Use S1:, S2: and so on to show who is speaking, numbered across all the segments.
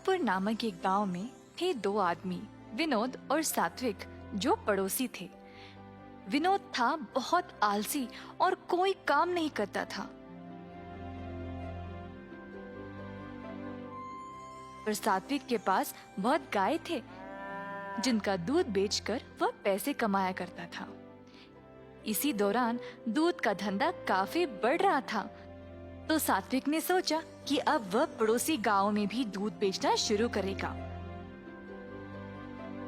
S1: माधवपुर नामक एक गांव में थे दो आदमी, विनोद और सात्विक, जो पड़ोसी थे। विनोद था बहुत आलसी और कोई काम नहीं करता था। पर सात्विक के पास बहुत गाय थे, जिनका दूध बेचकर वह पैसे कमाया करता था। इसी दौरान दूध का धंधा काफी बढ़ रहा था, तो सात्विक ने सोचा कि अब वह पड़ोसी गांव में भी दूध बेचना शुरू करेगा।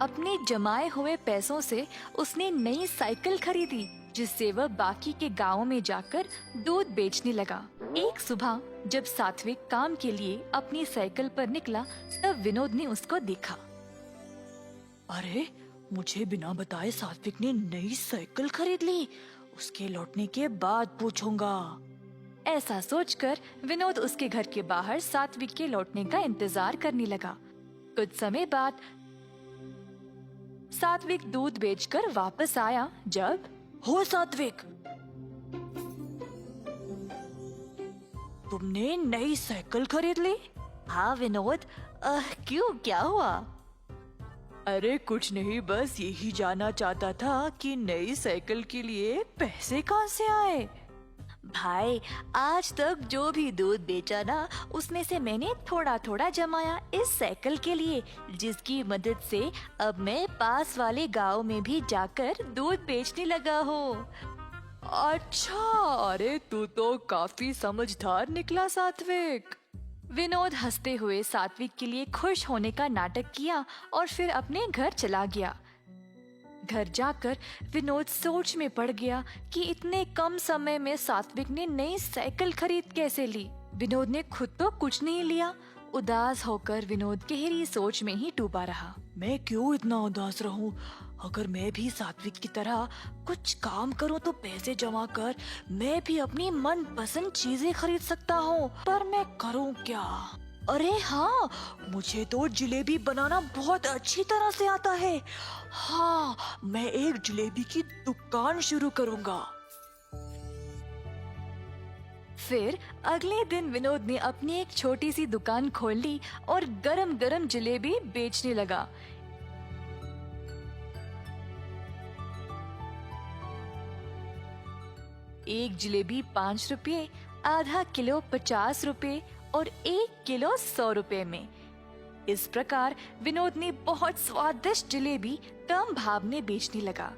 S1: अपने जमाए हुए पैसों से उसने नई साइकिल खरीदी, जिससे वह बाकी के गांवों में जाकर दूध बेचने लगा। एक सुबह जब सात्विक काम के लिए अपनी साइकिल पर निकला, तब विनोद ने उसको देखा।
S2: अरे, मुझे बिना बताए सात्विक ने नई साइकिल खरीद ली। उसके लौटने के बाद पूछूंगा।
S1: ऐसा सोचकर विनोद उसके घर के बाहर सात्विक के लौटने का इंतजार करने लगा। कुछ समय बाद सात्विक दूध बेचकर वापस आया। जब
S2: हो सात्विक, तुमने नई साइकिल खरीद ली?
S1: हाँ विनोद, क्यों, क्या हुआ?
S2: अरे कुछ नहीं, बस यही जानना चाहता था कि नई साइकिल के लिए पैसे कहाँ से आए।
S1: भाई, आज तक जो भी दूध बेचा ना, उसमें से मैंने थोड़ा थोड़ा जमाया इस साइकिल के लिए, जिसकी मदद से अब मैं पास वाले गांव में भी जाकर दूध बेचने लगा हूँ।
S2: अच्छा, अरे तू तो काफी समझदार निकला सात्विक।
S1: विनोद हंसते हुए सात्विक के लिए खुश होने का नाटक किया और फिर अपने घर चला गया। घर जाकर विनोद सोच में पड़ गया कि इतने कम समय में सात्विक ने नई साइकिल खरीद कैसे ली। विनोद ने खुद तो कुछ नहीं लिया। उदास होकर विनोद गहरी सोच में ही डूबा रहा।
S2: मैं क्यों इतना उदास रहूं? अगर मैं भी सात्विक की तरह कुछ काम करूं तो पैसे जमा कर मैं भी अपनी मनपसंद चीजें खरीद सकता हूं। पर मैं करूं क्या? अरे हाँ, मुझे तो जलेबी बनाना बहुत अच्छी तरह से आता है। हाँ, मैं एक जलेबी की दुकान शुरू करूंगा।
S1: फिर अगले दिन विनोद ने अपनी एक छोटी सी दुकान खोल ली और गरम गरम जलेबी बेचने लगा। एक जलेबी 5 रुपये, आधा किलो 50 रुपये और 1 किलो 100 रुपये में। इस प्रकार विनोद ने बहुत स्वादिष्ट जलेबी कम भाव में बेचने लगा।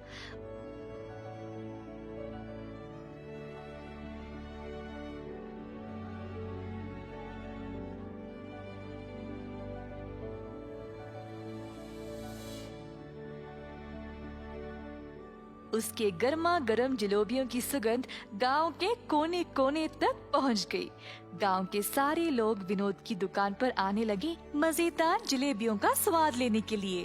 S1: उसके गर्मा गर्म जलेबियों की सुगंध गांव के कोने कोने तक पहुंच गई। गांव के सारे लोग विनोद की दुकान पर आने लगे मजेदार जलेबियों का स्वाद लेने के लिए।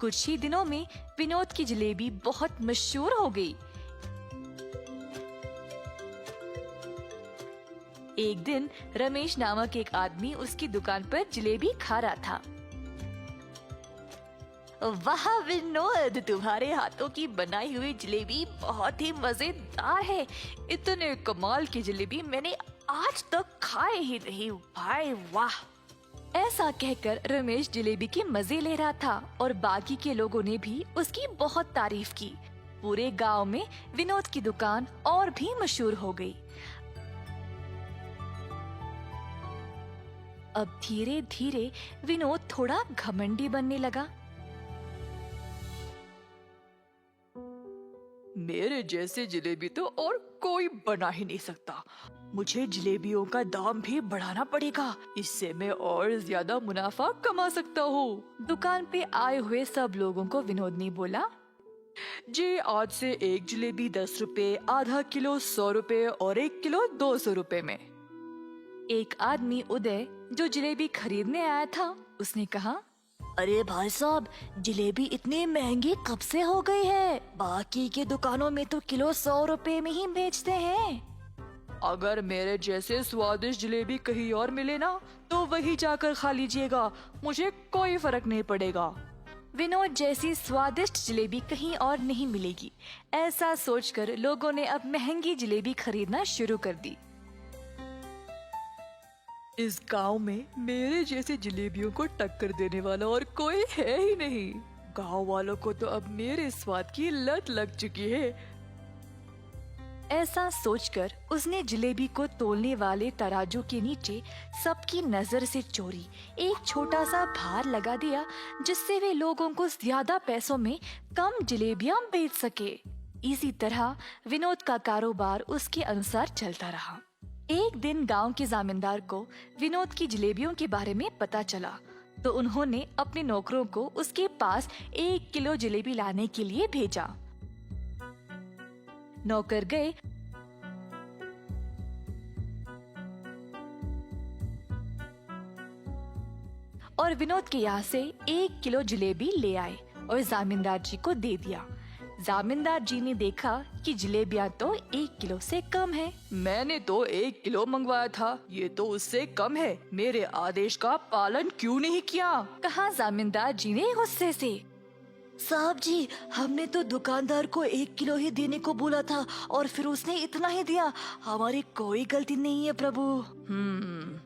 S1: कुछ ही दिनों में विनोद की जलेबी बहुत मशहूर हो गई। एक दिन रमेश नामक एक आदमी उसकी दुकान पर जलेबी खा रहा था। वाह विनोद, तुम्हारे हाथों की बनाई हुई जलेबी बहुत ही मजेदार है। इतने कमाल की जलेबी मैंने आज तक खाए ही नहीं भाई, वाह। ऐसा कहकर रमेश जलेबी के मजे ले रहा था और बाकी के लोगों ने भी उसकी बहुत तारीफ की। पूरे गांव में विनोद की दुकान और भी मशहूर हो गई। अब धीरे धीरे विनोद थोड़ा घमंडी बनने लगा।
S2: मेरे जैसे जलेबी तो और कोई बना ही नहीं सकता। मुझे जलेबियों का दाम भी बढ़ाना पड़ेगा, इससे मैं और ज्यादा मुनाफा कमा सकता हूँ।
S1: दुकान पे आए हुए सब लोगों को विनोद ने बोला,
S2: जी आज से एक जलेबी 10 रुपए, आधा किलो 100 रुपए और 1 किलो 200 रुपए में।
S1: एक आदमी उदय जो जलेबी खरीदने आया था, उसने कहा,
S2: अरे भाई साहब, जलेबी इतनी महंगी कब से हो गई है? बाकी के दुकानों में तो किलो 100 रुपए में ही बेचते हैं। अगर मेरे जैसे स्वादिष्ट जलेबी कहीं और मिले ना, तो वही जाकर खा लीजिएगा, मुझे कोई फर्क नहीं पड़ेगा।
S1: विनोद जैसी स्वादिष्ट जलेबी कहीं और नहीं मिलेगी। ऐसा सोचकर लोगों ने अब महंगी जलेबी खरीदना शुरू कर दी।
S2: इस गांव में मेरे जैसे जलेबियों को टक्कर देने वाला और कोई है ही नहीं। गांव वालों को तो अब मेरे स्वाद की लत लग चुकी है।
S1: ऐसा सोचकर उसने जलेबी को तोलने वाले तराजू के नीचे सबकी नजर से चोरी एक छोटा सा भार लगा दिया, जिससे वे लोगों को ज्यादा पैसों में कम जलेबियां बेच सके। इसी तरह विनोद का कारोबार उसके अनुसार चलता रहा। एक दिन गांव के जमींदार को विनोद की जलेबियों के बारे में पता चला, तो उन्होंने अपने नौकरों को उसके पास 1 किलो जलेबी लाने के लिए भेजा। नौकर गए और विनोद के यहाँ से 1 किलो जलेबी ले आए और जमींदार जी को दे दिया। जमींदार जी ने देखा कि जलेबियां तो 1 किलो से कम है।
S2: मैंने तो 1 किलो मंगवाया था, ये तो उससे कम है। मेरे आदेश का पालन क्यों नहीं किया?
S1: कहा जमींदार जी ने गुस्से से।
S2: साहब जी, हमने तो दुकानदार को 1 किलो ही देने को बोला था और फिर उसने इतना ही दिया। हमारी कोई गलती नहीं है प्रभु।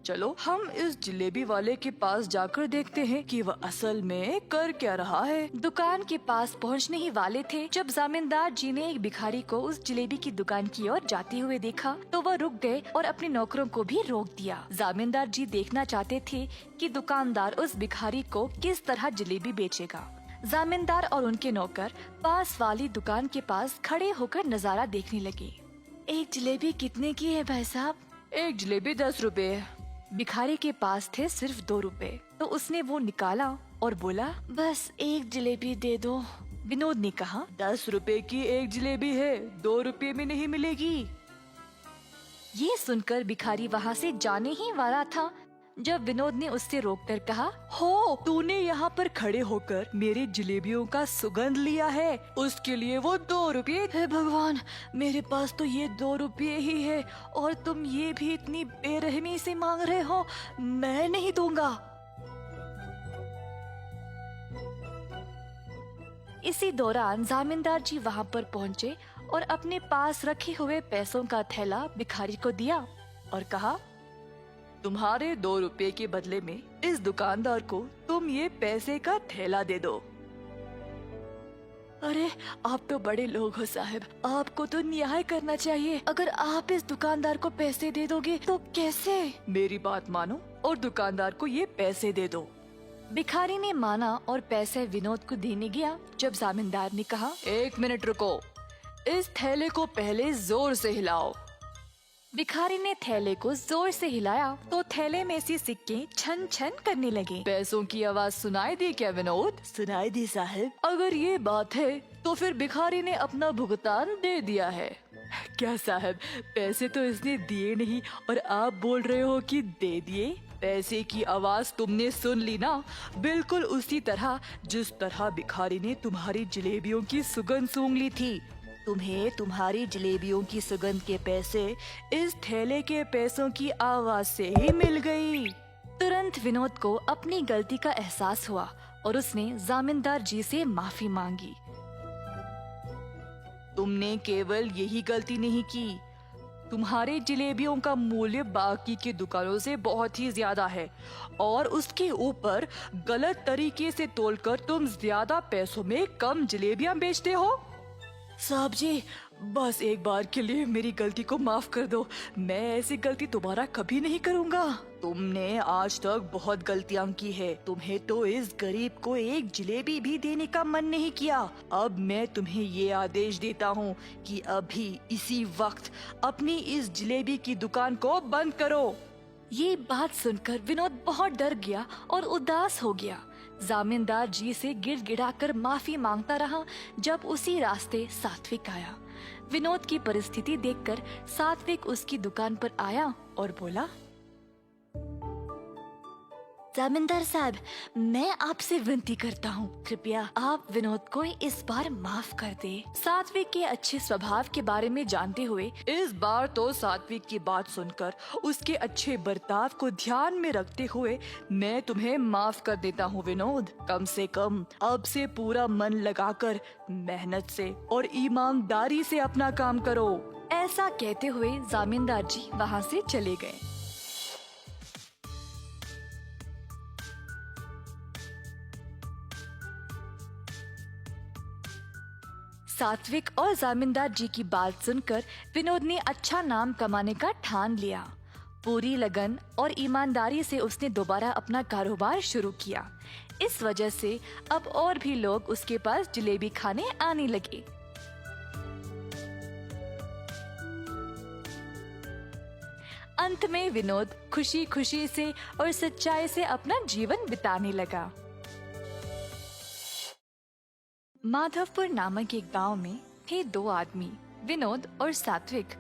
S2: चलो हम इस जलेबी वाले के पास जाकर देखते हैं कि वह असल में कर क्या रहा है।
S1: दुकान के पास पहुंचने ही वाले थे जब जमींदार जी ने एक भिखारी को उस जलेबी की दुकान की ओर जाते हुए देखा, तो वह रुक गए और अपने नौकरों को भी रोक दिया। जमींदार जी देखना चाहते थे कि दुकानदार उस भिखारी को किस तरह जलेबी बेचेगा। जमींदार और उनके नौकर पास वाली दुकान के पास खड़े होकर नजारा देखने लगे।
S2: एक जलेबी कितने की है भाई साहब?
S1: एक जलेबी 10 रुपए। भिखारी के पास थे सिर्फ 2 रुपए, तो उसने वो निकाला और बोला,
S2: बस एक जलेबी दे दो।
S1: विनोद ने कहा,
S2: 10 रुपए की एक जलेबी है, 2 रुपए में नहीं मिलेगी।
S1: ये सुनकर भिखारी वहाँ से जाने ही वाला था जब विनोद ने उससे रोककर कहा,
S2: हो, तूने यहाँ पर खड़े होकर मेरे जलेबियों का सुगंध लिया है, उसके लिए वो 2 रुपये। हे भगवान, मेरे पास तो ये 2 रुपये ही है और तुम ये भी इतनी बेरहमी से मांग रहे हो। मैं नहीं दूंगा।
S1: इसी दौरान जमींदार जी वहाँ पर पहुँचे और अपने पास रखे हुए पैसों का थैला भिखारी को दिया और कहा,
S2: तुम्हारे 2 रुपए के बदले में इस दुकानदार को तुम ये पैसे का थैला दे दो। अरे आप तो बड़े लोग हो साहब, आपको तो न्याय करना चाहिए। अगर आप इस दुकानदार को पैसे दे दोगे तो कैसे? मेरी बात मानो और दुकानदार को ये पैसे दे दो।
S1: भिखारी ने माना और पैसे विनोद को देने गया जब जमींदार ने कहा,
S2: 1 मिनट रुको, इस थैले को पहले जोर से हिलाओ।
S1: भिखारी ने थैले को जोर से हिलाया तो थैले में से सिक्के छन छन करने लगे।
S2: पैसों की आवाज सुनाई दी क्या विनोद? सुनाई दी साहब। अगर ये बात है तो फिर भिखारी ने अपना भुगतान दे दिया है। क्या साहब, पैसे तो इसने दिए नहीं और आप बोल रहे हो कि दे दिए? पैसे की आवाज तुमने सुन ली ना, बिल्कुल उसी तरह जिस तरह भिखारी ने तुम्हारी जलेबियों की सुगंध सूंघ ली थी। तुम्हें तुम्हारी जलेबियों की सुगंध के पैसे इस थैले के पैसों की आवाज से ही मिल गई।
S1: तुरंत विनोद को अपनी गलती का एहसास हुआ और उसने जमींदार जी से माफी मांगी।
S2: तुमने केवल यही गलती नहीं की, तुम्हारे जलेबियों का मूल्य बाकी की दुकानों से बहुत ही ज्यादा है और उसके ऊपर गलत तरीके से तोलकर तुम ज्यादा पैसों में कम जलेबियां बेचते हो। साहब जी, बस एक बार के लिए मेरी गलती को माफ कर दो। मैं ऐसी गलती दोबारा कभी नहीं करूँगा। तुमने आज तक बहुत गलतियाँ की है। तुम्हें तो इस गरीब को एक जलेबी भी देने का मन नहीं किया। अब मैं तुम्हें ये आदेश देता हूँ कि अभी इसी वक्त अपनी इस जलेबी की दुकान को बंद करो।
S1: ये बात सुनकर विनोद बहुत डर गया और उदास हो गया। जमींदार जी से गिड़गिड़ाकर माफी मांगता रहा जब उसी रास्ते सात्विक आया। विनोद की परिस्थिति देखकर सात्विक उसकी दुकान पर आया और बोला,
S2: जमींदार साहब, मैं आपसे विनती करता हूँ, कृपया आप विनोद को इस बार माफ कर दे। सात्विक के अच्छे स्वभाव के बारे में जानते हुए इस बार तो सात्विक की बात सुनकर उसके अच्छे बर्ताव को ध्यान में रखते हुए मैं तुम्हें माफ कर देता हूँ विनोद। कम से कम अब से पूरा मन लगाकर मेहनत से और ईमानदारी से अपना काम करो। ऐसा कहते हुए जमींदार जी वहाँ से चले गए। सात्विक और जमींदार जी की बात सुनकर विनोद ने अच्छा नाम कमाने का ठान लिया। पूरी लगन और ईमानदारी से उसने दोबारा अपना कारोबार शुरू किया। इस वजह से अब और भी लोग उसके पास जलेबी खाने आने लगे। अंत में विनोद खुशी खुशी से और सच्चाई से अपना जीवन बिताने लगा। माधवपुर नामक एक गांव में थे दो आदमी, विनोद और सात्विक।